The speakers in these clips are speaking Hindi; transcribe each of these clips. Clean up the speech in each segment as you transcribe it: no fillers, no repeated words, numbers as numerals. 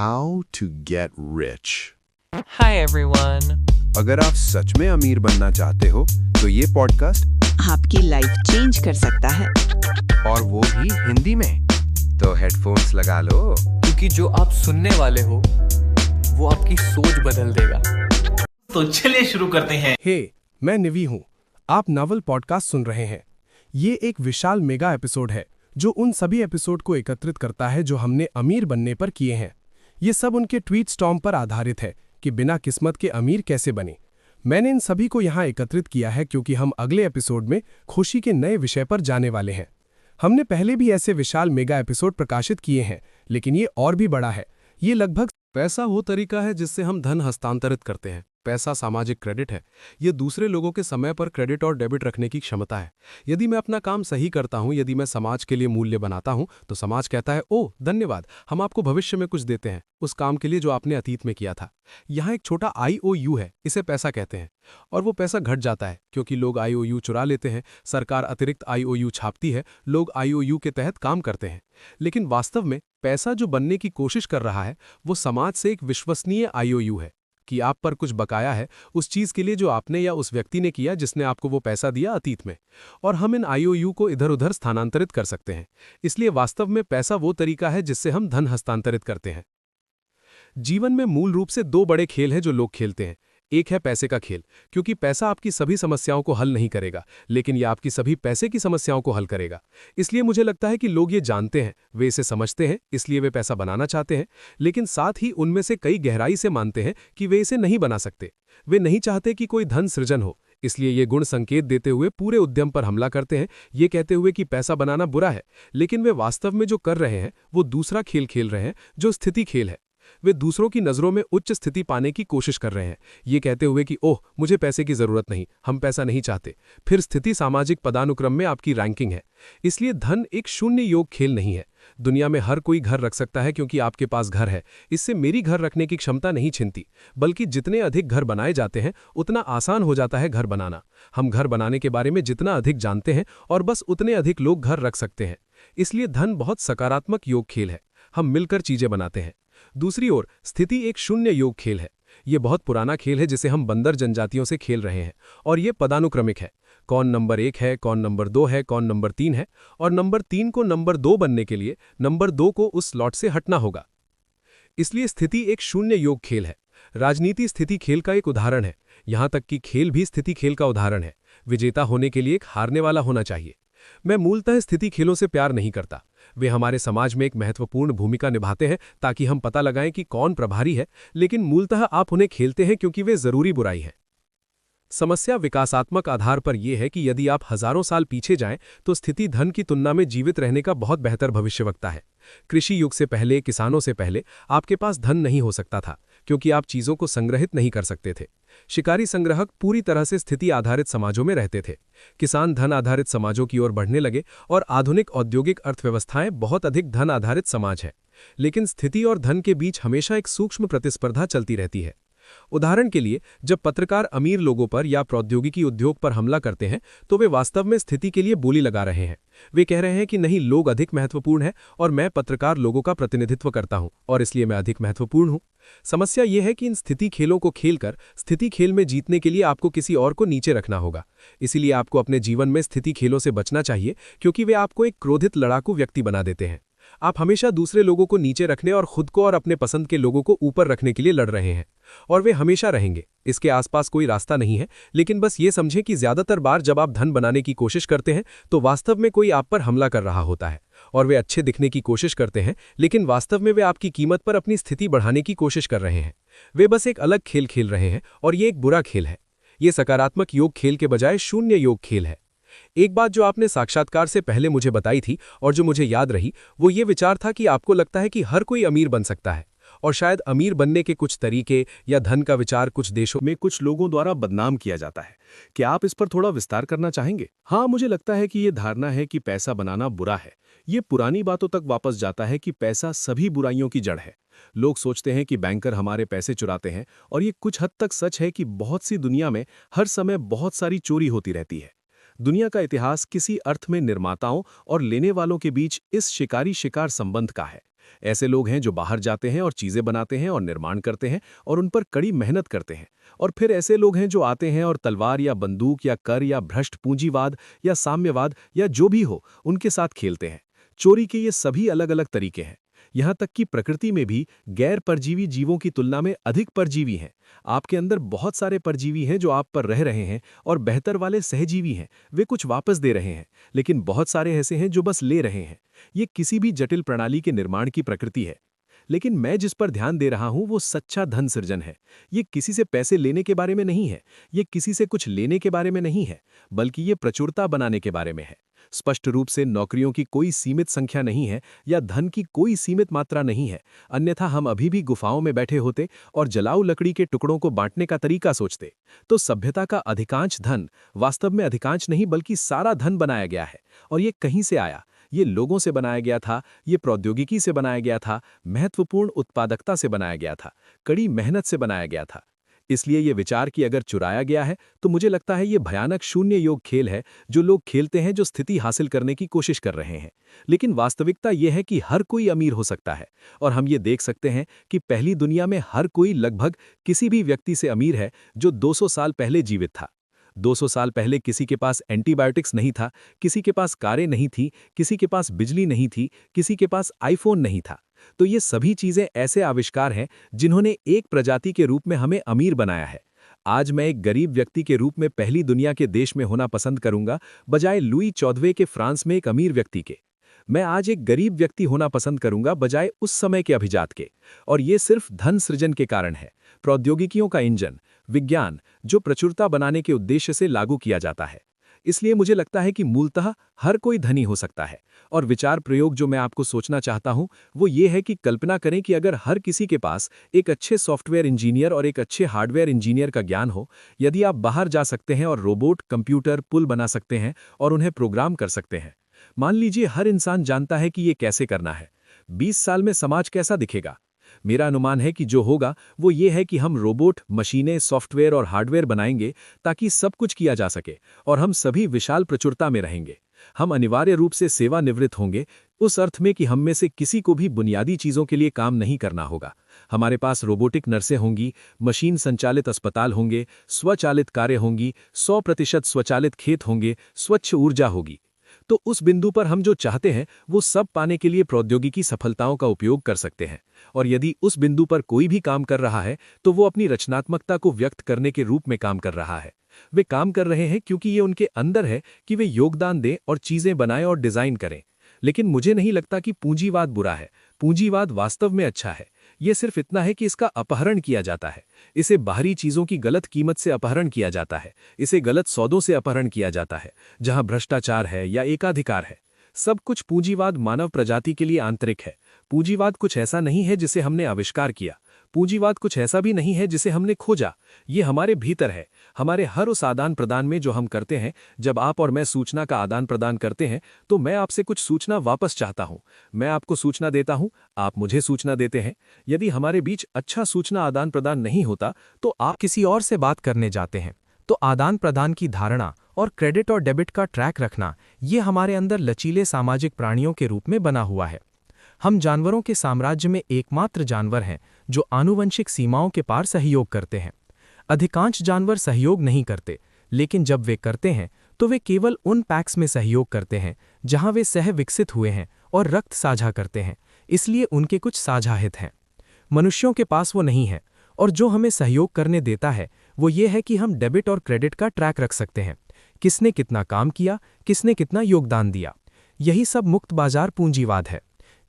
How to get rich. Hi everyone. अगर आप सच में अमीर बनना चाहते हो तो ये पॉडकास्ट आपकी लाइफ चेंज कर सकता है, और वो भी हिंदी में। तो हेडफोन्स लगा लो, क्योंकि जो आप सुनने वाले हो वो आपकी सोच बदल देगा। तो चलिए शुरू करते हैं। हे, मैं निवी हूँ। आप नावल पॉडकास्ट सुन रहे हैं। ये एक विशाल मेगा एपिसोड है जो उन सभी एपिसोड को एकत्रित करता है जो हमने अमीर बनने पर किए हैं। ये सब उनके ट्वीट स्टॉर्म पर आधारित है कि बिना किस्मत के अमीर कैसे बने। मैंने इन सभी को यहाँ एकत्रित किया है क्योंकि हम अगले एपिसोड में खुशी के नए विषय पर जाने वाले हैं। हमने पहले भी ऐसे विशाल मेगा एपिसोड प्रकाशित किए हैं, लेकिन ये और भी बड़ा है। ये लगभग पैसा वो तरीका है जिससे हम धन हस्तांतरित करते हैं। पैसा सामाजिक क्रेडिट है। ये दूसरे लोगों के समय पर क्रेडिट और डेबिट रखने की क्षमता है। यदि मैं अपना काम सही करता हूं, यदि मैं समाज के लिए मूल्य बनाता हूं, तो समाज कहता है, ओह धन्यवाद, हम आपको भविष्य में कुछ देते हैं उस काम के लिए जो आपने अतीत में किया था। यहाँ एक छोटा IOU है, इसे पैसा कहते हैं। और वो पैसा घट जाता है क्योंकि लोग IOU चुरा लेते हैं, सरकार अतिरिक्त IOU छापती है, लोग IOU के तहत काम करते हैं। लेकिन वास्तव में पैसा जो बनने की कोशिश कर रहा है वो समाज से एक विश्वसनीय IOU है कि आप पर कुछ बकाया है उस चीज के लिए जो आपने या उस व्यक्ति ने किया जिसने आपको वो पैसा दिया अतीत में। और हम इन IOU को इधर उधर स्थानांतरित कर सकते हैं। इसलिए वास्तव में पैसा वो तरीका है जिससे हम धन हस्तांतरित करते हैं। जीवन में मूल रूप से दो बड़े खेल हैं जो लोग खेलते हैं। एक है पैसे का खेल, क्योंकि पैसा आपकी सभी समस्याओं को हल नहीं करेगा, लेकिन यह आपकी सभी पैसे की समस्याओं को हल करेगा। इसलिए मुझे लगता है कि लोग ये जानते हैं, वे इसे समझते हैं, इसलिए वे पैसा बनाना चाहते हैं, लेकिन साथ ही उनमें से कई गहराई से मानते हैं कि वे इसे नहीं बना सकते। वे नहीं चाहते कि कोई धन सृजन हो, इसलिए ये गुण संकेत देते हुए पूरे उद्यम पर हमला करते हैं, ये कहते हुए कि पैसा बनाना बुरा है। लेकिन वे वास्तव में जो कर रहे हैं वो दूसरा खेल खेल रहे हैं, जो स्थिति खेल है। वे दूसरों की नज़रों में उच्च स्थिति पाने की कोशिश कर रहे हैं, ये कहते हुए कि ओह मुझे पैसे की ज़रूरत नहीं, हम पैसा नहीं चाहते। फिर स्थिति सामाजिक पदानुक्रम में आपकी रैंकिंग है। इसलिए धन एक शून्य योग खेल नहीं है। दुनिया में हर कोई घर रख सकता है क्योंकि आपके पास घर है। इससे मेरी घर रखने की क्षमता नहीं छिनती, बल्कि जितने अधिक घर बनाए जाते हैं उतना आसान हो जाता है घर बनाना। हम घर बनाने के बारे में जितना अधिक जानते हैं और बस उतने अधिक लोग घर रख सकते हैं। इसलिए धन बहुत सकारात्मक योग खेल है। हम मिलकर चीजें बनाते हैं। दूसरी ओर स्थिति एक शून्य योग खेल है। यह बहुत पुराना खेल है जिसे हम बंदर जनजातियों से खेल रहे हैं, और यह पदानुक्रमिक है। कौन नंबर 1 है, कौन नंबर 2 है, कौन नंबर 3 है, और नंबर 3 को नंबर 2 बनने के लिए नंबर 2 को उस स्लॉट से हटना होगा। इसलिए स्थिति एक शून्य योग खेल है। राजनीति स्थिति खेल का एक उदाहरण है। यहां तक कि खेल भी स्थिति खेल का उदाहरण है। विजेता होने के लिए एक हारने वाला होना चाहिए। मैं मूलतः स्थिति खेलों से प्यार नहीं करता। वे हमारे समाज में एक महत्वपूर्ण भूमिका निभाते हैं ताकि हम पता लगाएं कि कौन प्रभारी है, लेकिन मूलतः आप उन्हें खेलते हैं क्योंकि वे जरूरी बुराई है। समस्या विकासात्मक आधार पर यह है कि यदि आप हजारों साल पीछे जाएं तो स्थिति धन की तुलना में जीवित रहने का बहुत बेहतर भविष्यवक्ता है। कृषि युग से पहले, किसानों से पहले आपके पास धन नहीं हो सकता था क्योंकि आप चीजों को संग्रहित नहीं कर सकते थे। शिकारी संग्राहक पूरी तरह से स्थिति आधारित समाजों में रहते थे। किसान धन आधारित समाजों की ओर बढ़ने लगे और आधुनिक औद्योगिक अर्थव्यवस्थाएं बहुत अधिक धन आधारित समाज है। लेकिन स्थिति और धन के बीच हमेशा एक सूक्ष्म प्रतिस्पर्धा चलती रहती है। उदाहरण के लिए, जब पत्रकार अमीर लोगों पर या प्रौद्योगिकी उद्योग पर हमला करते हैं तो वे वास्तव में स्थिति के लिए बोली लगा रहे हैं। वे कह रहे हैं कि नहीं, लोग अधिक महत्वपूर्ण हैं और मैं पत्रकार लोगों का प्रतिनिधित्व करता हूं और इसलिए मैं अधिक महत्वपूर्ण हूं। समस्या यह है कि इन स्थिति खेलों को खेलकर स्थिति खेल में जीतने के लिए आपको किसी और को नीचे रखना होगा। इसीलिए आपको अपने जीवन में स्थिति खेलों से बचना चाहिए क्योंकि वे आपको एक क्रोधित लड़ाकू व्यक्ति बना देते हैं। आप हमेशा दूसरे लोगों को नीचे रखने और खुद को और अपने पसंद के लोगों को ऊपर रखने के लिए लड़ रहे हैं, और वे हमेशा रहेंगे। इसके आसपास कोई रास्ता नहीं है। लेकिन बस ये समझें कि ज्यादातर बार जब आप धन बनाने की कोशिश करते हैं तो वास्तव में कोई आप पर हमला कर रहा होता है, और वे अच्छे दिखने की कोशिश करते हैं, लेकिन वास्तव में वे आपकी कीमत पर अपनी स्थिति बढ़ाने की कोशिश कर रहे हैं। वे बस एक अलग खेल खेल रहे हैं, और ये एक बुरा खेल है। ये सकारात्मक योग खेल के बजाय शून्य योग खेल है। एक बात जो आपने साक्षात्कार से पहले मुझे बताई थी और जो मुझे याद रही, वो ये विचार था कि आपको लगता है कि हर कोई अमीर बन सकता है, और शायद अमीर बनने के कुछ तरीके या धन का विचार कुछ देशों में कुछ लोगों द्वारा बदनाम किया जाता है। क्या आप इस पर थोड़ा विस्तार करना चाहेंगे? हाँ, मुझे लगता है कि ये धारणा है कि पैसा बनाना बुरा है। ये पुरानी बातों तक वापस जाता है कि पैसा सभी बुराइयों की जड़ है। लोग सोचते हैं कि बैंकर हमारे पैसे चुराते हैं, और ये कुछ हद तक सच है कि बहुत सी दुनिया में हर समय बहुत सारी चोरी होती रहती है। दुनिया का इतिहास किसी अर्थ में निर्माताओं और लेने वालों के बीच इस शिकारी शिकार संबंध का है। ऐसे लोग हैं जो बाहर जाते हैं और चीज़ें बनाते हैं और निर्माण करते हैं और उन पर कड़ी मेहनत करते हैं। और फिर ऐसे लोग हैं जो आते हैं और तलवार या बंदूक या कर या भ्रष्ट पूंजीवाद या साम्यवाद या जो भी हो उनके साथ खेलते हैं। चोरी के ये सभी अलग अलग तरीके हैं। यहाँ तक कि प्रकृति में भी गैर परजीवी जीवों की तुलना में अधिक परजीवी हैं। आपके अंदर बहुत सारे परजीवी हैं जो आप पर रह रहे हैं और बेहतर वाले सहजीवी हैं, वे कुछ वापस दे रहे हैं, लेकिन बहुत सारे ऐसे हैं जो बस ले रहे हैं। ये किसी भी जटिल प्रणाली के निर्माण की प्रकृति है। लेकिन मैं जिस पर ध्यान दे रहा हूं वो सच्चा धन सृजन है। ये किसी से पैसे लेने के बारे में नहीं है, ये किसी से कुछ लेने के बारे में नहीं है, बल्कि ये प्रचुरता बनाने के बारे में है। स्पष्ट रूप से नौकरियों की कोई सीमित संख्या नहीं है या धन की कोई सीमित मात्रा नहीं है, अन्यथा हम अभी भी गुफाओं में बैठे होते और जलाऊ लकड़ी के टुकड़ों को बांटने का तरीका सोचते। तो सभ्यता का अधिकांश धन वास्तव में अधिकांश नहीं बल्कि सारा धन बनाया गया है। और ये कहीं से आया? ये लोगों से बनाया गया था, ये प्रौद्योगिकी से बनाया गया था, महत्वपूर्ण उत्पादकता से बनाया गया था, कड़ी मेहनत से बनाया गया था। इसलिए ये विचार कि अगर चुराया गया है तो मुझे लगता है ये भयानक शून्य योग खेल है जो लोग खेलते हैं, जो स्थिति हासिल करने की कोशिश कर रहे हैं। लेकिन वास्तविकता ये है कि हर कोई अमीर हो सकता है और हम ये देख सकते हैं कि पहली दुनिया में हर कोई लगभग किसी भी व्यक्ति से अमीर है जो 200 साल पहले जीवित था। 200 साल पहले किसी के पास एंटीबायोटिक्स नहीं था, किसी के पास कारें नहीं थी, किसी के पास बिजली नहीं थी, किसी के पास आईफोन नहीं था। तो ये सभी चीजें ऐसे आविष्कार हैं जिन्होंने एक प्रजाति के रूप में हमें अमीर बनाया है। आज मैं एक गरीब व्यक्ति के रूप में पहली दुनिया के देश में होना पसंद करूंगा बजाय लुई 14वें के फ्रांस में एक अमीर व्यक्ति के। मैं आज एक गरीब व्यक्ति होना पसंद करूंगा बजाय उस समय के अभिजात के। और ये सिर्फ धन सृजन के कारण है, प्रौद्योगिकियों का इंजन, विज्ञान जो प्रचुरता बनाने के उद्देश्य से लागू किया जाता है। इसलिए मुझे लगता है कि मूलतः हर कोई धनी हो सकता है। और विचार प्रयोग जो मैं आपको सोचना चाहता हूं वो ये है कि कल्पना करें कि अगर हर किसी के पास एक अच्छे सॉफ्टवेयर इंजीनियर और एक अच्छे हार्डवेयर इंजीनियर का ज्ञान हो, यदि आप बाहर जा सकते हैं और रोबोट, कंप्यूटर, पुल बना सकते हैं और उन्हें प्रोग्राम कर सकते हैं। मान लीजिए हर इंसान जानता है कि ये कैसे करना है। 20 साल में समाज कैसा दिखेगा? मेरा अनुमान है कि जो होगा वो ये है कि हम रोबोट, मशीनें, सॉफ्टवेयर और हार्डवेयर बनाएंगे ताकि सब कुछ किया जा सके और हम सभी विशाल प्रचुरता में रहेंगे। हम अनिवार्य रूप से सेवानिवृत्त होंगे, उस अर्थ में कि हम में से किसी को भी बुनियादी चीजों के लिए काम नहीं करना होगा। हमारे पास रोबोटिक नर्सें होंगी, मशीन संचालित अस्पताल होंगे, स्वचालित कारें होंगी, 100% स्वचालित खेत होंगे, स्वच्छ ऊर्जा होगी। तो उस बिंदु पर हम जो चाहते हैं वो सब पाने के लिए प्रौद्योगिकी सफलताओं का उपयोग कर सकते हैं। और यदि उस बिंदु पर कोई भी काम कर रहा है तो वो अपनी रचनात्मकता को व्यक्त करने के रूप में काम कर रहा है। वे काम कर रहे हैं क्योंकि ये उनके अंदर है कि वे योगदान दें और चीजें बनाएं और डिजाइन करें। लेकिन मुझे नहीं लगता कि पूंजीवाद बुरा है। पूंजीवाद वास्तव में अच्छा है। ये सिर्फ इतना है कि इसका अपहरण किया जाता है। इसे बाहरी चीजों की गलत कीमत से अपहरण किया जाता है, इसे गलत सौदों से अपहरण किया जाता है, जहां भ्रष्टाचार है या एकाधिकार है। सब कुछ पूंजीवाद मानव प्रजाति के लिए आंतरिक है। पूंजीवाद कुछ ऐसा नहीं है जिसे हमने आविष्कार किया। पूंजीवाद कुछ ऐसा भी नहीं है जिसे हमने खोजा। ये हमारे भीतर है, हमारे हर उस आदान प्रदान में जो हम करते हैं। जब आप और मैं सूचना का आदान प्रदान करते हैं तो मैं आपसे कुछ सूचना वापस चाहता हूं, मैं आपको सूचना देता हूं, आप मुझे सूचना देते हैं। यदि हमारे बीच अच्छा सूचना आदान प्रदान नहीं होता तो आप किसी और से बात करने जाते हैं। तो आदान प्रदान की धारणा और क्रेडिट और डेबिट का ट्रैक रखना, ये हमारे अंदर लचीले सामाजिक प्राणियों के रूप में बना हुआ है। हम जानवरों के साम्राज्य में एकमात्र जानवर हैं जो आनुवंशिक सीमाओं के पार सहयोग करते हैं। अधिकांश जानवर सहयोग नहीं करते, लेकिन जब वे करते हैं तो वे केवल उन पैक्स में सहयोग करते हैं जहां वे सह विकसित हुए हैं और रक्त साझा करते हैं, इसलिए उनके कुछ साझा हित हैं। मनुष्यों के पास वो नहीं है, और जो हमें सहयोग करने देता है वो ये है कि हम डेबिट और क्रेडिट का ट्रैक रख सकते हैं। किसने कितना काम किया, किसने कितना योगदान दिया। यही सब मुक्त बाजार पूंजीवाद है।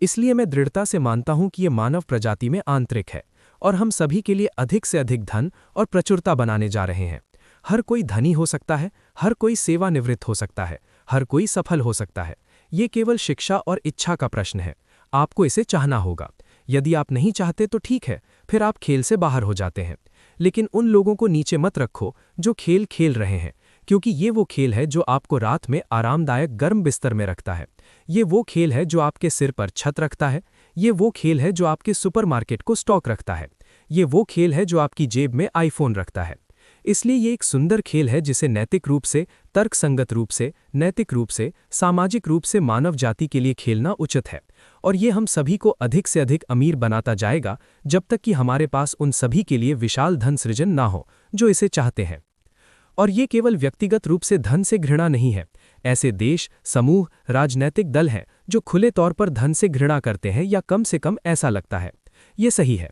इसलिए मैं दृढ़ता से मानता हूं कि ये मानव प्रजाति में आंतरिक है और हम सभी के लिए अधिक से अधिक धन और प्रचुरता बनाने जा रहे हैं। हर कोई धनी हो सकता है, हर कोई सेवानिवृत्त हो सकता है, हर कोई सफल हो सकता है। ये केवल शिक्षा और इच्छा का प्रश्न है। आपको इसे चाहना होगा। यदि आप नहीं चाहते तो ठीक है, फिर आप खेल से बाहर हो जाते हैं। लेकिन उन लोगों को नीचे मत रखो जो खेल खेल रहे हैं, क्योंकि ये वो खेल है जो आपको रात में आरामदायक गर्म बिस्तर में रखता है। ये वो खेल है जो आपके सिर पर छत रखता है। ये वो खेल है जो आपके सुपरमार्केट को स्टॉक रखता है। ये वो खेल है जो आपकी जेब में आईफोन रखता है। इसलिए ये एक सुंदर खेल है जिसे नैतिक रूप से, तर्कसंगत रूप से, नैतिक रूप से, सामाजिक रूप से मानव जाति के लिए खेलना उचित है। और ये हम सभी को अधिक से अधिक अमीर बनाता जाएगा जब तक कि हमारे पास उन सभी के लिए विशाल धन सृजन ना हो जो इसे चाहते हैं। और ये केवल व्यक्तिगत रूप से धन से घृणा नहीं है। ऐसे देश, समूह, राजनैतिक दल हैं जो खुले तौर पर धन से घृणा करते हैं, या कम से कम ऐसा लगता है। ये सही है।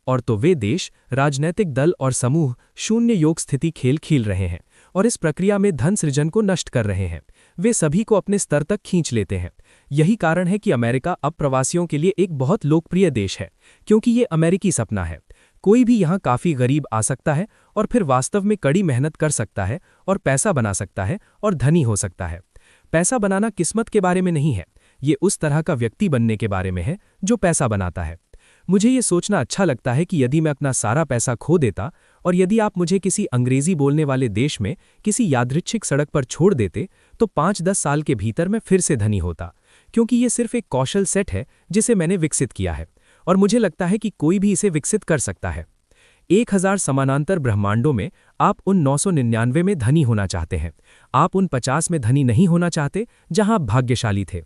और तो वे देश, राजनैतिक दल और समूह शून्य योग स्थिति खेल खेल रहे हैं और इस प्रक्रिया में धन सृजन को नष्ट कर रहे हैं। वे सभी को अपने स्तर तक खींच लेते हैं। यही कारण है कि अमेरिका अब प्रवासियों के लिए एक बहुत लोकप्रिय देश है, क्योंकि ये अमेरिकी सपना है। कोई भी यहाँ काफ़ी गरीब आ सकता है और फिर वास्तव में कड़ी मेहनत कर सकता है और पैसा बना सकता है और धनी हो सकता है। पैसा बनाना किस्मत के बारे में नहीं है, ये उस तरह का व्यक्ति बनने के बारे में है जो पैसा बनाता है। मुझे ये सोचना अच्छा लगता है कि यदि मैं अपना सारा पैसा खो देता और यदि आप मुझे किसी अंग्रेजी बोलने वाले देश में किसी यादृच्छिक सड़क पर छोड़ देते तो 5-10 साल के भीतर मैं फिर से धनी होता, क्योंकि ये सिर्फ एक कौशल सेट है जिसे मैंने विकसित किया है और मुझे लगता है कि कोई भी इसे विकसित कर सकता है। 1000 समानांतर ब्रह्मांडों में आप उन 999 में धनी होना चाहते हैं। आप उन 50 में धनी नहीं होना चाहते जहां आप भाग्यशाली थे।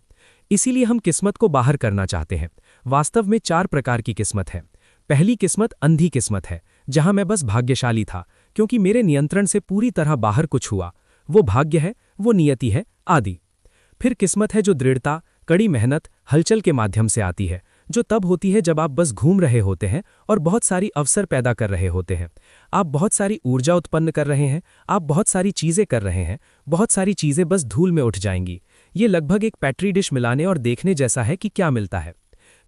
इसीलिए हम किस्मत को बाहर करना चाहते हैं। वास्तव में 4 प्रकार की किस्मत है। पहली किस्मत अंधी किस्मत है, जहां मैं बस भाग्यशाली था क्योंकि मेरे नियंत्रण से पूरी तरह बाहर कुछ हुआ। वो भाग्य है, वो नियति है आदि। फिर किस्मत है जो दृढ़ता, कड़ी मेहनत, हलचल के माध्यम से आती है, जो तब होती है जब आप बस घूम रहे होते हैं और बहुत सारी अवसर पैदा कर रहे होते हैं। आप बहुत सारी ऊर्जा उत्पन्न कर रहे हैं, आप बहुत सारी चीज़ें कर रहे हैं, बहुत सारी चीज़ें बस धूल में उठ जाएंगी। ये लगभग एक पैट्री डिश मिलाने और देखने जैसा है कि क्या मिलता है।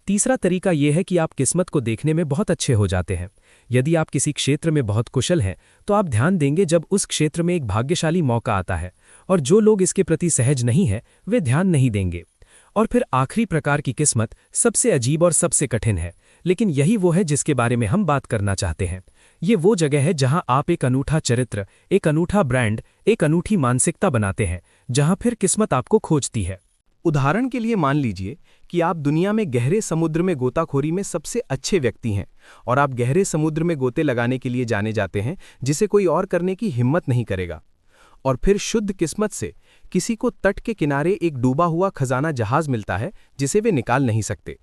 तीसरा तरीका यह है कि आप किस्मत को देखने में बहुत अच्छे हो जाते हैं। यदि आप किसी क्षेत्र में बहुत कुशल हैं तो आप ध्यान देंगे जब उस क्षेत्र में एक भाग्यशाली मौका आता है, और जो लोग इसके प्रति सहज नहीं हैं वे ध्यान नहीं देंगे। और फिर आखिरी प्रकार की किस्मत सबसे अजीब और सबसे कठिन है, लेकिन यही वो है जिसके बारे में हम बात करना चाहते हैं। ये वो जगह है जहां आप एक अनूठा चरित्र, एक अनूठा ब्रांड, एक अनूठी मानसिकता बनाते हैं, जहां फिर किस्मत आपको खोजती है। उदाहरण के लिए मान लीजिए कि आप दुनिया में गहरे समुद्र में गोताखोरी में सबसे अच्छे व्यक्ति हैं और आप गहरे समुद्र में गोते लगाने के लिए जाने जाते हैं जिसे कोई और करने की हिम्मत नहीं करेगा। और फिर शुद्ध किस्मत से किसी को तट के किनारे एक डूबा हुआ खजाना जहाज मिलता है जिसे वे निकाल नहीं सकते।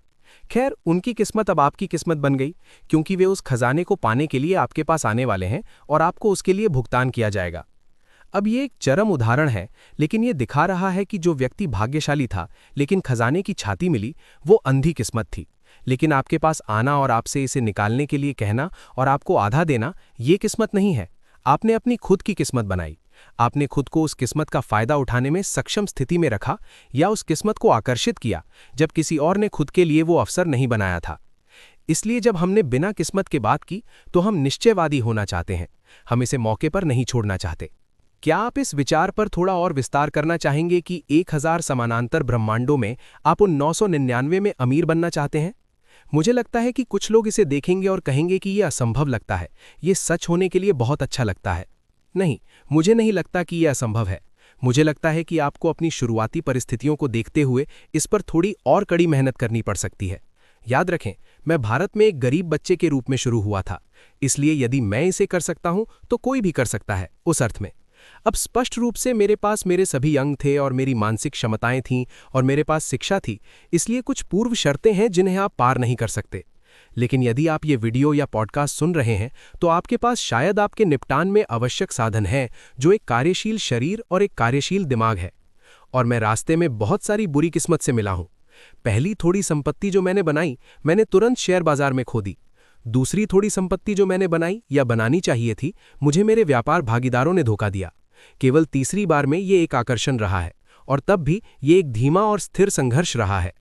खैर, उनकी किस्मत अब आपकी किस्मत बन गई, क्योंकि वे उस खजाने को पाने के लिए आपके पास आने वाले हैं और आपको उसके लिए भुगतान किया जाएगा। अब ये एक चरम उदाहरण है, लेकिन ये दिखा रहा है कि जो व्यक्ति भाग्यशाली था लेकिन खजाने की छाती मिली, वो अंधी किस्मत थी। लेकिन आपके पास आना और आपसे इसे निकालने के लिए कहना और आपको आधा देना, ये किस्मत नहीं है। आपने अपनी खुद की किस्मत बनाई। आपने खुद को उस किस्मत का फायदा उठाने में सक्षम स्थिति में रखा या उस किस्मत को आकर्षित किया जब किसी और ने खुद के लिए वो अवसर नहीं बनाया था। इसलिए जब हमने बिना किस्मत के बात की तो हम निश्चयवादी होना चाहते हैं, हम इसे मौके पर नहीं छोड़ना चाहते। क्या आप इस विचार पर थोड़ा और विस्तार करना चाहेंगे कि 1000 समानांतर ब्रह्मांडों में आप उन 999 में अमीर बनना चाहते हैं? मुझे लगता है कि कुछ लोग इसे देखेंगे और कहेंगे कि यह असंभव लगता है, ये सच होने के लिए बहुत अच्छा लगता है। नहीं, मुझे नहीं लगता कि यह असंभव है। मुझे लगता है कि आपको अपनी शुरुआती परिस्थितियों को देखते हुए इस पर थोड़ी और कड़ी मेहनत करनी पड़ सकती है। याद रखें, मैं भारत में एक गरीब बच्चे के रूप में शुरू हुआ था, इसलिए यदि मैं इसे कर सकता हूं तो कोई भी कर सकता है उस अर्थ में। अब स्पष्ट रूप से मेरे पास मेरे सभी अंग थे और मेरी मानसिक क्षमताएं थीं और मेरे पास शिक्षा थी, इसलिए कुछ पूर्व शर्तें हैं जिन्हें आप पार नहीं कर सकते। लेकिन यदि आप ये वीडियो या पॉडकास्ट सुन रहे हैं तो आपके पास शायद आपके निपटान में आवश्यक साधन है, जो एक कार्यशील शरीर और एक कार्यशील दिमाग है। और मैं रास्ते में बहुत सारी बुरी किस्मत से मिला हूं। पहली थोड़ी संपत्ति जो मैंने बनाई, मैंने तुरंत शेयर बाजार में खो दी। दूसरी थोड़ी संपत्ति जो मैंने बनाई या बनानी चाहिए थी, मुझे मेरे व्यापार भागीदारों ने धोखा दिया। केवल तीसरी बार में ये एक आकर्षण रहा है, और तब भी ये एक धीमा और स्थिर संघर्ष रहा है।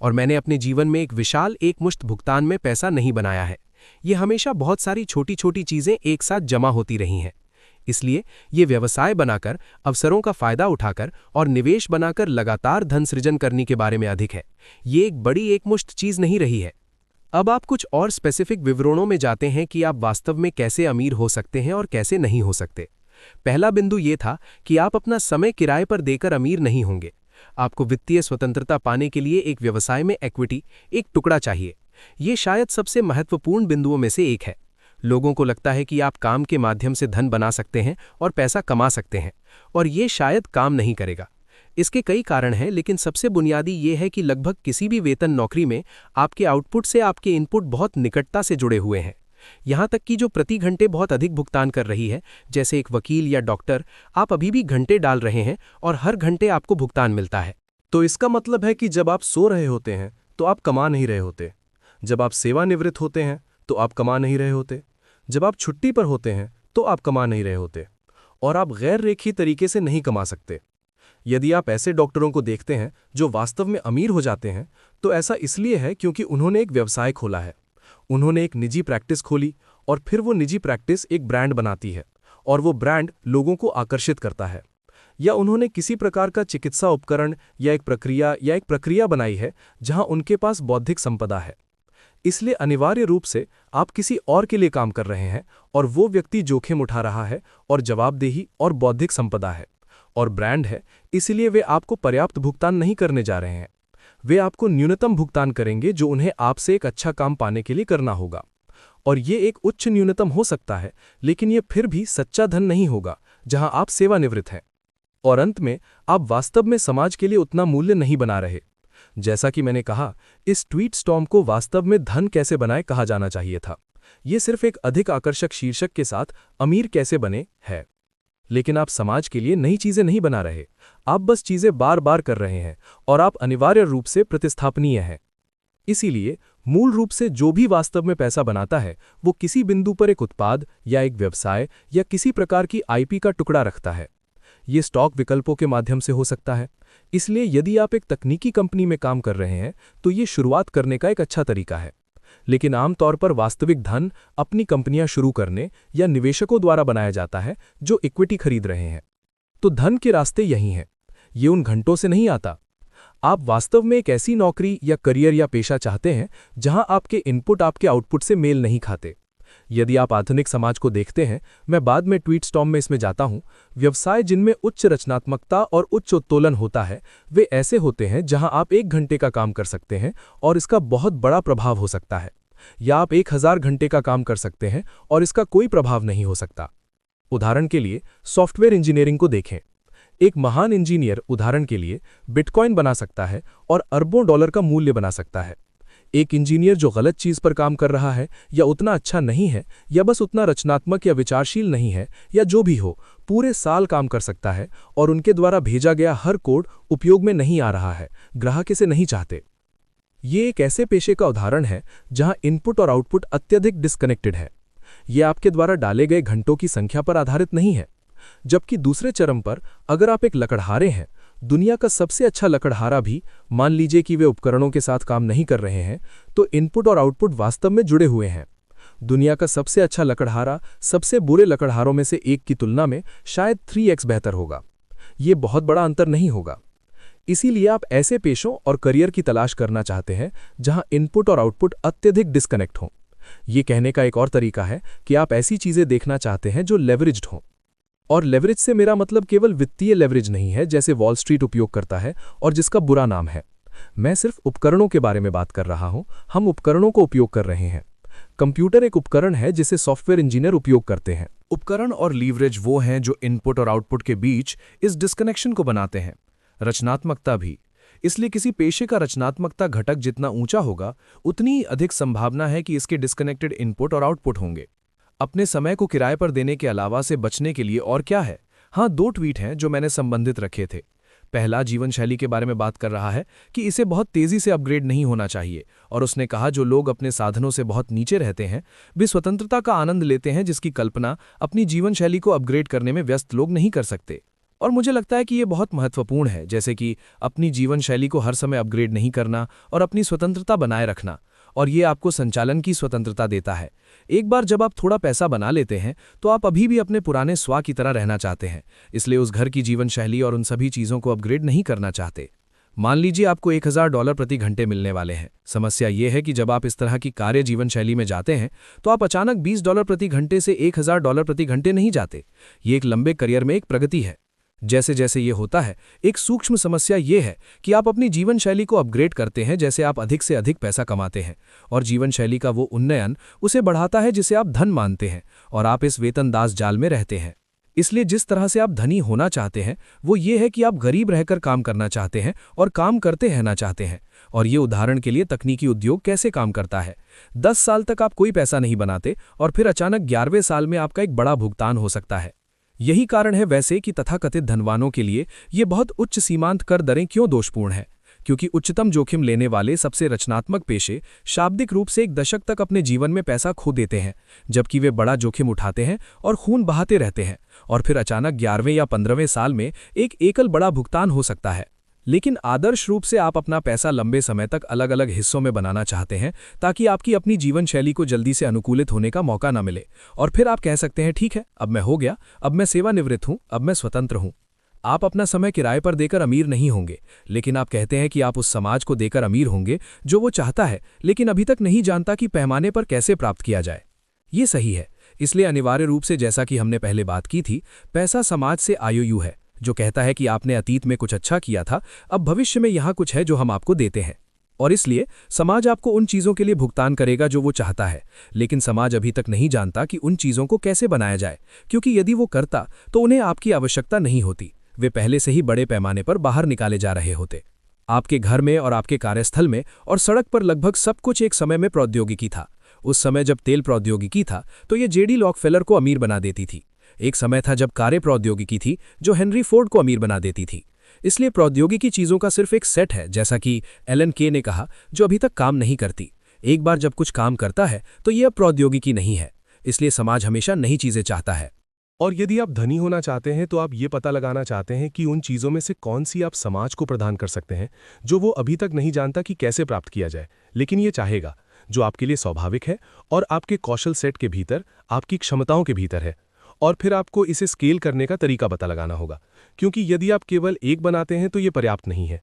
और मैंने अपने जीवन में एक विशाल एकमुश्त भुगतान में पैसा नहीं बनाया है। ये हमेशा बहुत सारी छोटी छोटी चीज़ें एक साथ जमा होती रही हैं। इसलिए ये व्यवसाय बनाकर, अवसरों का फायदा उठाकर और निवेश बनाकर लगातार धन सृजन करने के बारे में अधिक है। ये एक बड़ी एकमुश्त चीज़ नहीं रही है। अब आप कुछ और स्पेसिफिक विवरणों में जाते हैं कि आप वास्तव में कैसे अमीर हो सकते हैं और कैसे नहीं हो सकते। पहला बिंदु ये था कि आप अपना समय किराए पर देकर अमीर नहीं होंगे। आपको वित्तीय स्वतंत्रता पाने के लिए एक व्यवसाय में इक्विटी, एक टुकड़ा चाहिए। ये शायद सबसे महत्वपूर्ण बिंदुओं में से एक है। लोगों को लगता है कि आप काम के माध्यम से धन बना सकते हैं और पैसा कमा सकते हैं, और ये शायद काम नहीं करेगा। इसके कई कारण हैं, लेकिन सबसे बुनियादी ये है कि लगभग किसी भी वेतन नौकरी में आपके आउटपुट से आपके इनपुट बहुत निकटता से जुड़े हुए हैं। यहाँ तक कि जो प्रति घंटे बहुत अधिक भुगतान कर रही है, जैसे एक वकील या डॉक्टर, आप अभी भी घंटे डाल रहे हैं और हर घंटे आपको भुगतान मिलता है। तो इसका मतलब है कि जब आप सो रहे होते हैं तो आप कमा नहीं रहे होते, जब आप सेवानिवृत्त होते हैं तो आप कमा नहीं रहे होते, जब आप छुट्टी पर होते हैं तो आप कमा नहीं रहे होते, और आप गैर रेखीय तरीके से नहीं कमा सकते। यदि आप ऐसे डॉक्टरों को देखते हैं जो वास्तव में अमीर हो जाते हैं, तो ऐसा इसलिए है क्योंकि उन्होंने एक व्यवसाय खोला है। उन्होंने एक निजी प्रैक्टिस खोली और फिर वो निजी प्रैक्टिस एक ब्रांड बनाती है और वो ब्रांड लोगों को आकर्षित करता है। या उन्होंने किसी प्रकार का चिकित्सा उपकरण या एक प्रक्रिया बनाई है जहां उनके पास बौद्धिक संपदा है। इसलिए अनिवार्य रूप से आप किसी और के लिए काम कर रहे हैं और वो व्यक्ति जोखिम उठा रहा है और जवाबदेही और बौद्धिक संपदा है और ब्रांड है, इसलिए वे आपको पर्याप्त भुगतान नहीं करने जा रहे हैं। वे आपको न्यूनतम भुगतान करेंगे जो उन्हें आपसे एक अच्छा काम पाने के लिए करना होगा, और ये एक उच्च न्यूनतम हो सकता है, लेकिन ये फिर भी सच्चा धन नहीं होगा जहां आप सेवानिवृत्त हैं। और अंत में आप वास्तव में समाज के लिए उतना मूल्य नहीं बना रहे। जैसा कि मैंने कहा, इस ट्वीट स्टॉर्म को वास्तव में धन कैसे बनाए कहा जाना चाहिए था। ये सिर्फ एक अधिक आकर्षक शीर्षक के साथ अमीर कैसे बने है, लेकिन आप समाज के लिए नई चीजें नहीं बना रहे, आप बस चीजें बार बार कर रहे हैं और आप अनिवार्य रूप से प्रतिस्थापनीय हैं। इसीलिए मूल रूप से जो भी वास्तव में पैसा बनाता है वो किसी बिंदु पर एक उत्पाद या एक व्यवसाय या किसी प्रकार की आईपी का टुकड़ा रखता है। ये स्टॉक विकल्पों के माध्यम से हो सकता है। इसलिए यदि आप एक तकनीकी कंपनी में काम कर रहे हैं तो ये शुरुआत करने का एक अच्छा तरीका है, लेकिन आमतौर पर वास्तविक धन अपनी कंपनियां शुरू करने या निवेशकों द्वारा बनाया जाता है जो इक्विटी खरीद रहे हैं। तो धन के रास्ते यही हैं, ये उन घंटों से नहीं आता। आप वास्तव में एक ऐसी नौकरी या करियर या पेशा चाहते हैं जहां आपके इनपुट आपके आउटपुट से मेल नहीं खाते। यदि आप आधुनिक समाज को देखते हैं, मैं बाद में ट्वीट स्टॉर्म में इसमें जाता हूं, व्यवसाय जिनमें उच्च रचनात्मकता और उच्च उत्तोलन होता है वे ऐसे होते हैं जहां आप 1 घंटे का काम कर सकते हैं और इसका बहुत बड़ा प्रभाव हो सकता है, या आप 1000 घंटे का काम कर सकते हैं और इसका कोई प्रभाव नहीं हो सकता। उदाहरण के लिए सॉफ्टवेयर इंजीनियरिंग को देखें। एक महान इंजीनियर उदाहरण के लिए बिटकॉइन बना सकता है और अरबों डॉलर का मूल्य बना सकता है। एक इंजीनियर जो गलत चीज पर काम कर रहा है या उतना अच्छा नहीं है या बस उतना रचनात्मक या विचारशील नहीं है या जो भी हो, पूरे साल काम कर सकता है और उनके द्वारा भेजा गया हर कोड उपयोग में नहीं आ रहा है, ग्राहक इसे नहीं चाहते। ये एक ऐसे पेशे का उदाहरण है जहां इनपुट और आउटपुट अत्यधिक डिस्कनेक्टेड है। ये आपके द्वारा डाले गए घंटों की संख्या पर आधारित नहीं है। जबकि दूसरे चरम पर अगर आप एक लकड़हारे हैं, दुनिया का सबसे अच्छा लकड़हारा भी, मान लीजिए कि वे उपकरणों के साथ काम नहीं कर रहे हैं, तो इनपुट और आउटपुट वास्तव में जुड़े हुए हैं। दुनिया का सबसे अच्छा लकड़हारा सबसे बुरे लकड़हारों में से एक की तुलना में शायद 3x बेहतर होगा। ये बहुत बड़ा अंतर नहीं होगा। इसीलिए आप ऐसे पेशों और करियर की तलाश करना चाहते हैं जहां इनपुट और आउटपुट अत्यधिक डिस्कनेक्ट हों। ये कहने का एक और तरीका है कि आप ऐसी चीजें देखना चाहते हैं जो लेवरेज्ड हों। और लेवरेज से मेरा मतलब केवल वित्तीय लेवरेज नहीं है जैसे वॉल स्ट्रीट उपयोग करता है और जिसका बुरा नाम है। मैं सिर्फ उपकरणों के बारे में बात कर रहा हूं। हम उपकरणों को उपयोग कर रहे हैं। कंप्यूटर एक उपकरण है जिसे सॉफ्टवेयर इंजीनियर उपयोग करते हैं। उपकरण और लीवरेज वो हैं जो इनपुट और आउटपुट के बीच इस डिस्कनेक्शन को बनाते हैं। रचनात्मकता भी। इसलिए किसी पेशे का रचनात्मकता घटक जितना ऊंचा होगा, उतनी अधिक संभावना है कि इसके डिस्कनेक्टेड इनपुट और आउटपुट होंगे। अपने समय को किराए पर देने के अलावा से बचने के लिए और क्या है? हाँ, 2 ट्वीट हैं जो मैंने संबंधित रखे थे। पहला जीवन शैली के बारे में बात कर रहा है कि इसे बहुत तेजी से अपग्रेड नहीं होना चाहिए, और उसने कहा जो लोग अपने साधनों से बहुत नीचे रहते हैं वे स्वतंत्रता का आनंद लेते हैं जिसकी कल्पना अपनी जीवन शैली को अपग्रेड करने में व्यस्त लोग नहीं कर सकते। और मुझे लगता है कि ये बहुत महत्वपूर्ण है, जैसे कि अपनी जीवन शैली को हर समय अपग्रेड नहीं करना और अपनी स्वतंत्रता बनाए रखना, और ये आपको संचालन की स्वतंत्रता देता है। एक बार जब आप थोड़ा पैसा बना लेते हैं तो आप अभी भी अपने पुराने स्वा की तरह रहना चाहते हैं, इसलिए उस घर की जीवन शैली और उन सभी चीज़ों को अपग्रेड नहीं करना चाहते। मान लीजिए आपको $1000 प्रति घंटे मिलने वाले हैं। समस्या ये है कि जब आप इस तरह की कार्य जीवन शैली में जाते हैं तो आप अचानक $20 प्रति घंटे से $1000 प्रति घंटे नहीं जाते। ये एक लंबे करियर में एक प्रगति है। जैसे जैसे ये होता है, एक सूक्ष्म समस्या ये है कि आप अपनी जीवन शैली को अपग्रेड करते हैं, जैसे आप अधिक से अधिक पैसा कमाते हैं और जीवन शैली का वो उन्नयन उसे बढ़ाता है जिसे आप धन मानते हैं, और आप इस वेतनदास जाल में रहते हैं। इसलिए जिस तरह से आप धनी होना चाहते हैं वो ये है कि आप गरीब रहकर काम करना चाहते हैं और काम करते रहना चाहते हैं। और ये उदाहरण के लिए तकनीकी उद्योग कैसे काम करता है। 10 साल तक आप कोई पैसा नहीं बनाते और फिर अचानक 11वें साल में आपका एक बड़ा भुगतान हो सकता है। यही कारण है वैसे कि तथाकथित धनवानों के लिए ये बहुत उच्च सीमांत कर दरें क्यों दोषपूर्ण है, क्योंकि उच्चतम जोखिम लेने वाले सबसे रचनात्मक पेशे शाब्दिक रूप से एक दशक तक अपने जीवन में पैसा खो देते हैं, जबकि वे बड़ा जोखिम उठाते हैं और खून बहाते रहते हैं, और फिर अचानक 11वें या 15वें साल में एक एकल बड़ा भुगतान हो सकता है। लेकिन आदर्श रूप से आप अपना पैसा लंबे समय तक अलग अलग हिस्सों में बनाना चाहते हैं, ताकि आपकी अपनी जीवन शैली को जल्दी से अनुकूलित होने का मौका न मिले, और फिर आप कह सकते हैं ठीक है, अब मैं हो गया, अब मैं सेवानिवृत्त हूं, अब मैं स्वतंत्र हूं। आप अपना समय किराए पर देकर अमीर नहीं होंगे, लेकिन आप कहते हैं कि आप उस समाज को देकर अमीर होंगे जो वो चाहता है, लेकिन अभी तक नहीं जानता कि पैमाने पर कैसे प्राप्त किया जाए। ये सही है। इसलिए अनिवार्य रूप से, जैसा कि हमने पहले बात की थी, पैसा समाज से आईओयू है जो कहता है कि आपने अतीत में कुछ अच्छा किया था, अब भविष्य में यहाँ कुछ है जो हम आपको देते हैं। और इसलिए समाज आपको उन चीज़ों के लिए भुगतान करेगा जो वो चाहता है, लेकिन समाज अभी तक नहीं जानता कि उन चीज़ों को कैसे बनाया जाए, क्योंकि यदि वो करता तो उन्हें आपकी आवश्यकता नहीं होती, वे पहले से ही बड़े पैमाने पर बाहर निकाले जा रहे होते। आपके घर में और आपके कार्यस्थल में और सड़क पर लगभग सब कुछ एक समय में प्रौद्योगिकी था। उस समय जब तेल प्रौद्योगिकी था तो ये जेडी लॉकफेलर को अमीर बना देती थी। एक समय था जब कारें प्रौद्योगिकी थी जो हेनरी फोर्ड को अमीर बना देती थी। इसलिए प्रौद्योगिकी चीज़ों का सिर्फ एक सेट है, जैसा कि एलन के ने कहा, जो अभी तक काम नहीं करती। एक बार जब कुछ काम करता है तो यह अब प्रौद्योगिकी नहीं है। इसलिए समाज हमेशा नई चीज़ें चाहता है। और यदि आप धनी होना चाहते हैं तो आप ये पता लगाना चाहते हैं कि उन चीज़ों में से कौन सी आप समाज को प्रदान कर सकते हैं जो वो अभी तक नहीं जानता कि कैसे प्राप्त किया जाए, लेकिन ये चाहेगा, जो आपके लिए स्वाभाविक है और आपके कौशल सेट के भीतर, आपकी क्षमताओं के भीतर है। और फिर आपको इसे स्केल करने का तरीका पता लगाना होगा, क्योंकि यदि आप केवल एक बनाते हैं तो ये पर्याप्त नहीं है।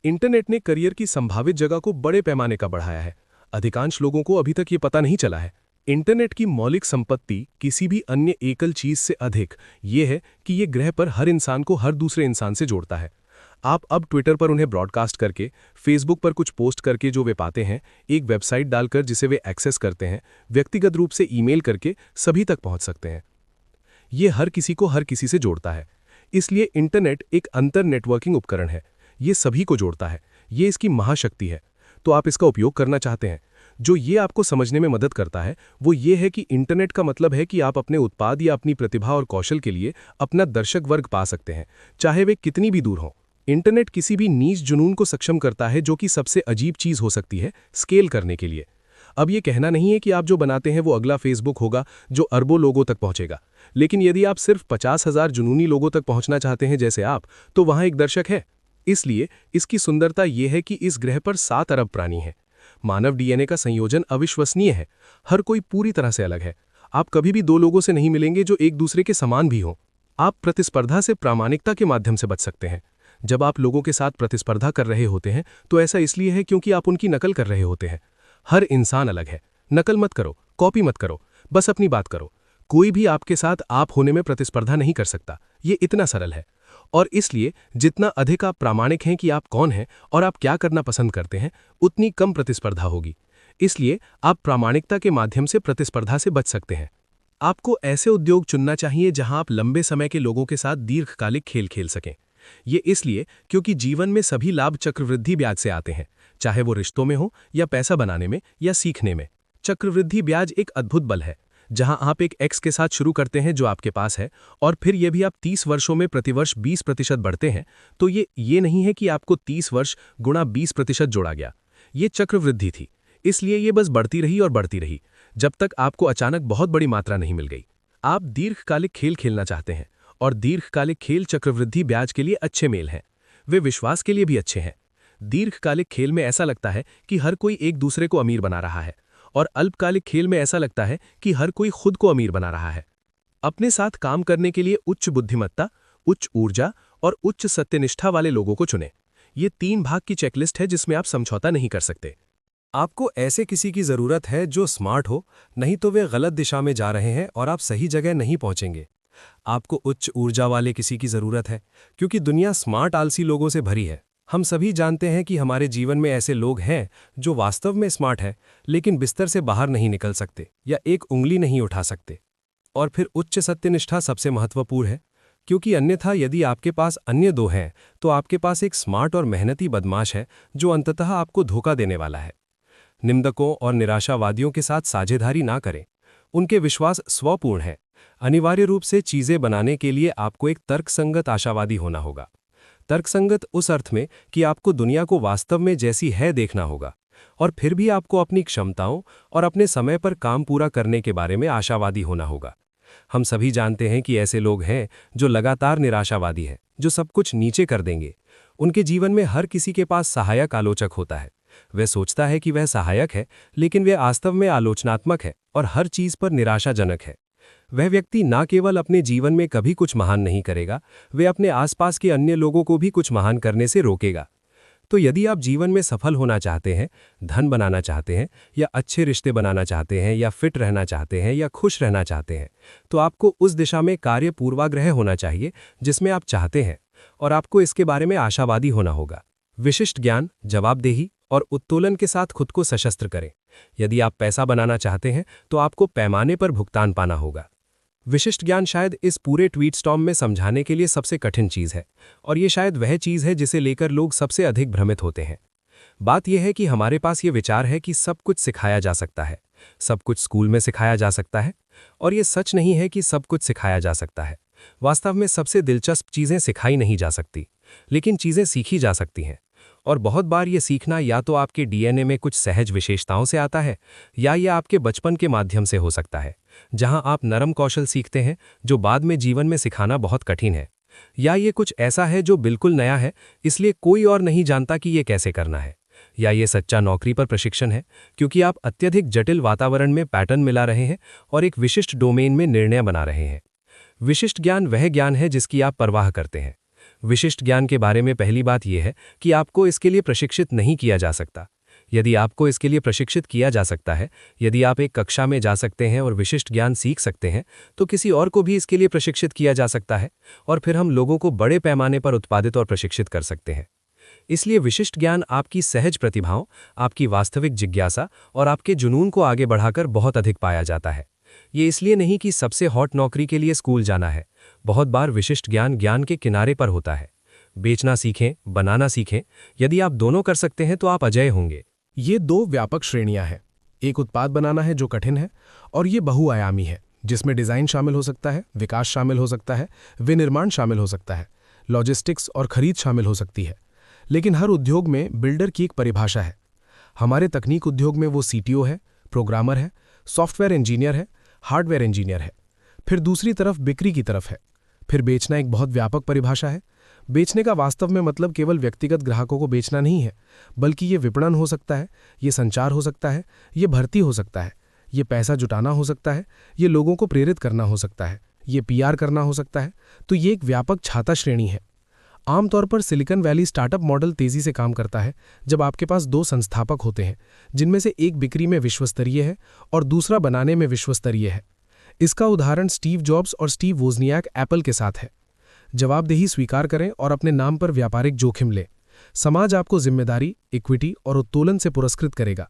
इंटरनेट ने करियर की संभावित जगह को बड़े पैमाने का बढ़ाया है। अधिकांश लोगों को अभी तक ये पता नहीं चला है। इंटरनेट की मौलिक संपत्ति किसी भी अन्य एकल चीज से अधिक ये है कि ये ग्रह पर हर इंसान को हर दूसरे इंसान से जोड़ता है। आप अब ट्विटर पर उन्हें ब्रॉडकास्ट करके, फेसबुक पर कुछ पोस्ट करके जो वे पाते हैं, एक वेबसाइट डालकर जिसे वे एक्सेस करते हैं, व्यक्तिगत रूप से ईमेल करके सभी तक पहुंच सकते हैं। ये हर किसी को हर किसी से जोड़ता है। इसलिए इंटरनेट एक अंतर नेटवर्किंग उपकरण है। ये सभी को जोड़ता है। ये इसकी महाशक्ति है। तो आप इसका उपयोग करना चाहते हैं। जो ये आपको समझने में मदद करता है वो ये है कि इंटरनेट का मतलब है कि आप अपने उत्पाद या अपनी प्रतिभा और कौशल के लिए अपना दर्शक वर्ग पा सकते हैं, चाहे वे कितनी भी दूर हों। इंटरनेट किसी भी नीच जुनून को सक्षम करता है, जो कि सबसे अजीब चीज हो सकती है, स्केल करने के लिए। अब ये कहना नहीं है कि आप जो बनाते हैं वो अगला फेसबुक होगा जो अरबों लोगों तक पहुंचेगा, लेकिन यदि आप सिर्फ 50,000 जुनूनी लोगों तक पहुंचना चाहते हैं जैसे आप, तो वहां एक दर्शक है। इसलिए इसकी सुंदरता यह है कि इस ग्रह पर 7 अरब प्राणी हैं। मानव डीएनए का संयोजन अविश्वसनीय है। हर कोई पूरी तरह से अलग है। आप कभी भी 2 लोगों से नहीं मिलेंगे जो एक दूसरे के समान भी हों। आप प्रतिस्पर्धा से प्रामाणिकता के माध्यम से बच सकते हैं। जब आप लोगों के साथ प्रतिस्पर्धा कर रहे होते हैं तो ऐसा इसलिए है क्योंकि आप उनकी नकल कर रहे होते हैं। हर इंसान अलग है। नकल मत करो, कॉपी मत करो, बस अपनी बात करो। कोई भी आपके साथ आप होने में प्रतिस्पर्धा नहीं कर सकता। ये इतना सरल है। और इसलिए जितना अधिक आप प्रामाणिक हैं कि आप कौन हैं और आप क्या करना पसंद करते हैं, उतनी कम प्रतिस्पर्धा होगी। इसलिए आप प्रामाणिकता के माध्यम से प्रतिस्पर्धा से बच सकते हैं। आपको ऐसे उद्योग चुनना चाहिए जहां आप लंबे समय के लोगों के साथ दीर्घकालिक खेल खेल सकें। ये इसलिए क्योंकि जीवन में सभी लाभ चक्रवृद्धि ब्याज से आते हैं, चाहे वो रिश्तों में हो या पैसा बनाने में या सीखने में। चक्रवृद्धि ब्याज एक अद्भुत बल है। जहां आप एक एक्स के साथ शुरू करते हैं जो आपके पास है, और फिर ये भी आप 30 वर्षों में प्रतिवर्ष 20% बढ़ते हैं, तो ये नहीं है कि आपको 30 वर्ष गुणा 20% जोड़ा गया। ये चक्रवृद्धि थी। इसलिए ये बस बढ़ती रही और बढ़ती रही जब तक आपको अचानक बहुत बड़ी मात्रा नहीं मिल गई। आप दीर्घकालिक खेल खेलना चाहते हैं, और दीर्घकालिक खेल चक्रवृद्धि ब्याज के लिए अच्छे मेल हैं। वे विश्वास के लिए भी अच्छे हैं। दीर्घकालिक खेल में ऐसा लगता है कि हर कोई एक दूसरे को अमीर बना रहा है, और अल्पकालिक खेल में ऐसा लगता है कि हर कोई खुद को अमीर बना रहा है। अपने साथ काम करने के लिए उच्च बुद्धिमत्ता, उच्च ऊर्जा और उच्च सत्यनिष्ठा वाले लोगों को चुनें। ये 3 भाग की चेकलिस्ट है जिसमें आप समझौता नहीं कर सकते। आपको ऐसे किसी की जरूरत है जो स्मार्ट हो, नहीं तो वे गलत दिशा में जा रहे हैं और आप सही जगह नहीं पहुंचेंगे। आपको उच्च ऊर्जा वाले किसी की जरूरत है, क्योंकि दुनिया स्मार्ट आलसी लोगों से भरी है। हम सभी जानते हैं कि हमारे जीवन में ऐसे लोग हैं जो वास्तव में स्मार्ट है, लेकिन बिस्तर से बाहर नहीं निकल सकते या एक उंगली नहीं उठा सकते। और फिर उच्च सत्यनिष्ठा सबसे महत्वपूर्ण है, क्योंकि अन्यथा यदि आपके पास अन्य दो हैं तो आपके पास एक स्मार्ट और मेहनती बदमाश है जो अंततः आपको धोखा देने वाला है। निंदकों और निराशावादियों के साथ साझेदारी ना करें। उनके विश्वास स्वपूर्ण है। अनिवार्य रूप से चीजें बनाने के लिए आपको एक तर्कसंगत आशावादी होना होगा। तर्कसंगत उस अर्थ में कि आपको दुनिया को वास्तव में जैसी है देखना होगा, और फिर भी आपको अपनी क्षमताओं और अपने समय पर काम पूरा करने के बारे में आशावादी होना होगा। हम सभी जानते हैं कि ऐसे लोग हैं जो लगातार निराशावादी हैं, जो सब कुछ नीचे कर देंगे। उनके जीवन में हर किसी के पास सहायक आलोचक होता है। वह सोचता है कि वह सहायक है, लेकिन वह वास्तव में आलोचनात्मक है और हर चीज पर निराशाजनक है। वह व्यक्ति न केवल अपने जीवन में कभी कुछ महान नहीं करेगा, वह अपने आसपास के अन्य लोगों को भी कुछ महान करने से रोकेगा। तो यदि आप जीवन में सफल होना चाहते हैं, धन बनाना चाहते हैं, या अच्छे रिश्ते बनाना चाहते हैं, या फिट रहना चाहते हैं, या खुश रहना चाहते हैं, तो आपको उस दिशा में कार्य पूर्वाग्रह होना चाहिए जिसमें आप चाहते हैं, और आपको इसके बारे में आशावादी होना होगा। विशिष्ट ज्ञान, जवाबदेही और उत्तोलन के साथ खुद को सशस्त्र करें। यदि आप पैसा बनाना चाहते हैं तो आपको पैमाने पर भुगतान पाना होगा। विशिष्ट ज्ञान शायद इस पूरे ट्वीट स्टॉर्म में समझाने के लिए सबसे कठिन चीज है, और ये शायद वह चीज है जिसे लेकर लोग सबसे अधिक भ्रमित होते हैं। बात यह है कि हमारे पास ये विचार है कि सब कुछ सिखाया जा सकता है, सब कुछ स्कूल में सिखाया जा सकता है, और ये सच नहीं है कि सब कुछ सिखाया जा सकता है। वास्तव में सबसे दिलचस्प चीजें सिखाई नहीं जा सकती, लेकिन चीजें सीखी जा सकती हैं। और बहुत बार ये सीखना या तो आपके डीएनए में कुछ सहज विशेषताओं से आता है, या ये आपके बचपन के माध्यम से हो सकता है, जहां आप नरम कौशल सीखते हैं जो बाद में जीवन में सिखाना बहुत कठिन है। या ये कुछ ऐसा है जो बिल्कुल नया है, इसलिए कोई और नहीं जानता कि ये कैसे करना है। या ये सच्चा नौकरी पर प्रशिक्षण है, क्योंकि आप अत्यधिक जटिल वातावरण में पैटर्न मिला रहे हैं और एक विशिष्ट डोमेन में निर्णय बना रहे हैं। विशिष्ट ज्ञान वह ज्ञान है जिसकी आप परवाह करते हैं। विशिष्ट ज्ञान के बारे में पहली बात यह है कि आपको इसके लिए प्रशिक्षित नहीं किया जा सकता। यदि आपको इसके लिए प्रशिक्षित किया जा सकता है, यदि आप एक कक्षा में जा सकते हैं और विशिष्ट ज्ञान सीख सकते हैं, तो किसी और को भी इसके लिए प्रशिक्षित किया जा सकता है, और फिर हम लोगों को बड़े पैमाने पर उत्पादित और प्रशिक्षित कर सकते हैं। इसलिए विशिष्ट ज्ञान आपकी सहज प्रतिभाओं, आपकी वास्तविक जिज्ञासा और आपके जुनून को आगे बढ़ाकर बहुत अधिक पाया जाता है। ये इसलिए नहीं कि सबसे हॉट नौकरी के लिए स्कूल जाना है। बहुत बार विशिष्ट ज्ञान ज्ञान के किनारे पर होता है। बेचना सीखें, बनाना सीखें। यदि आप दोनों कर सकते हैं तो आप अजय होंगे। ये दो व्यापक श्रेणियां हैं। एक उत्पाद बनाना है जो कठिन है, और ये बहुआयामी है जिसमें डिजाइन शामिल हो सकता है, विकास शामिल हो सकता है, विनिर्माण शामिल हो सकता है, लॉजिस्टिक्स और खरीद शामिल हो सकती है। लेकिन हर उद्योग में बिल्डर की एक परिभाषा है। हमारे तकनीक उद्योग में वो सीटीओ है, प्रोग्रामर है, सॉफ्टवेयर इंजीनियर है, हार्डवेयर इंजीनियर है। फिर दूसरी तरफ बिक्री की तरफ है। फिर बेचना एक बहुत व्यापक परिभाषा है। बेचने का वास्तव में मतलब केवल व्यक्तिगत ग्राहकों को बेचना नहीं है, बल्कि ये विपणन हो सकता है, ये संचार हो सकता है, ये भर्ती हो सकता है, ये पैसा जुटाना हो सकता है, ये लोगों को प्रेरित करना हो सकता है, ये पीआर करना हो सकता है। तो ये एक व्यापक छाता श्रेणी है। आमतौर पर सिलिकॉन वैली स्टार्टअप मॉडल तेजी से काम करता है जब आपके पास दो संस्थापक होते हैं, जिनमें से एक बिक्री में विश्वस्तरीय है और दूसरा बनाने में विश्वस्तरीय है। इसका उदाहरण स्टीव जॉब्स और स्टीव वोजनियाक एप्पल के साथ है। जवाबदेही स्वीकार करें और अपने नाम पर व्यापारिक जोखिम लें। समाज आपको जिम्मेदारी, इक्विटी और उत्तोलन से पुरस्कृत करेगा।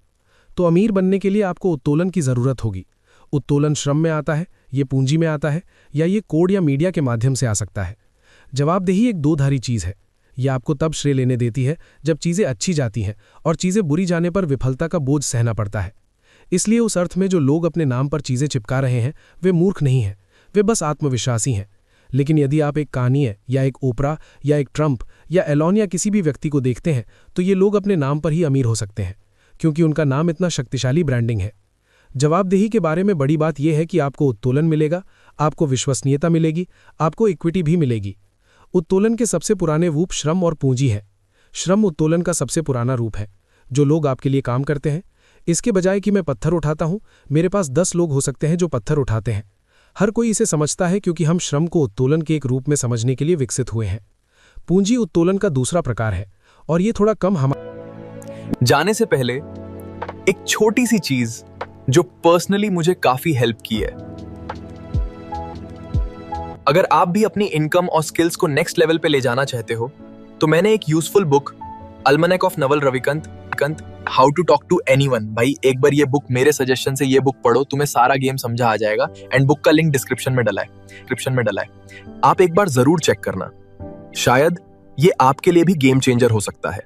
तो अमीर बनने के लिए आपको उत्तोलन की जरूरत होगी। उत्तोलन श्रम में आता है, ये पूंजी में आता है, या ये कोड या मीडिया के माध्यम से आ सकता है। जवाबदेही एक दोधारी चीज है। यह आपको तब श्रेय लेने देती है जब चीजें अच्छी जाती हैं और चीजें बुरी जाने पर विफलता का बोझ सहना पड़ता है। इसलिए उस अर्थ में जो लोग अपने नाम पर चीजें चिपका रहे हैं वे मूर्ख नहीं हैं, वे बस आत्मविश्वासी हैं। लेकिन यदि आप एक कानीय या एक ओपरा या एक ट्रंप या एलॉन या किसी भी व्यक्ति को देखते हैं तो ये लोग अपने नाम पर ही अमीर हो सकते हैं, क्योंकि उनका नाम इतना शक्तिशाली ब्रांडिंग है। जवाबदेही के बारे में बड़ी बात यह है कि आपको उत्तोलन मिलेगा, आपको विश्वसनीयता मिलेगी, आपको इक्विटी भी मिलेगी। उत्तोलन के सबसे पुराने रूप श्रम और पूंजी है। श्रम उत्तोलन का सबसे पुराना रूप है। जो लोग आपके लिए काम करते हैं, इसके बजाय कि मैं पत्थर उठाता हूं, मेरे पास 10 लोग हो सकते हैं जो पत्थर उठाते हैं। हर कोई इसे समझता है क्योंकि हम श्रम को उत्तोलन के एक रूप में समझने के लिए विकसित हुए हैं। पूंजी उत्तोलन का दूसरा प्रकार है, और ये थोड़ा कम जाने से पहले एक छोटी सी चीज जो पर्सनली मुझे काफी हेल्प की है। अगर आप भी अपनी इनकम और स्किल्स को नेक्स्ट लेवल पे ले जाना चाहते हो तो मैंने एक useful book almanack of Naval Ravikant how to talk to anyone, भाई एक बार ये बुक मेरे सजेशन से ये बुक पढ़ो, तुम्हें सारा गेम समझा आ जाएगा। एंड बुक का लिंक डिस्क्रिप्शन में डला है, आप एक बार जरूर चेक करना, शायद ये आपके लिए भी गेम चेंजर हो सकता है।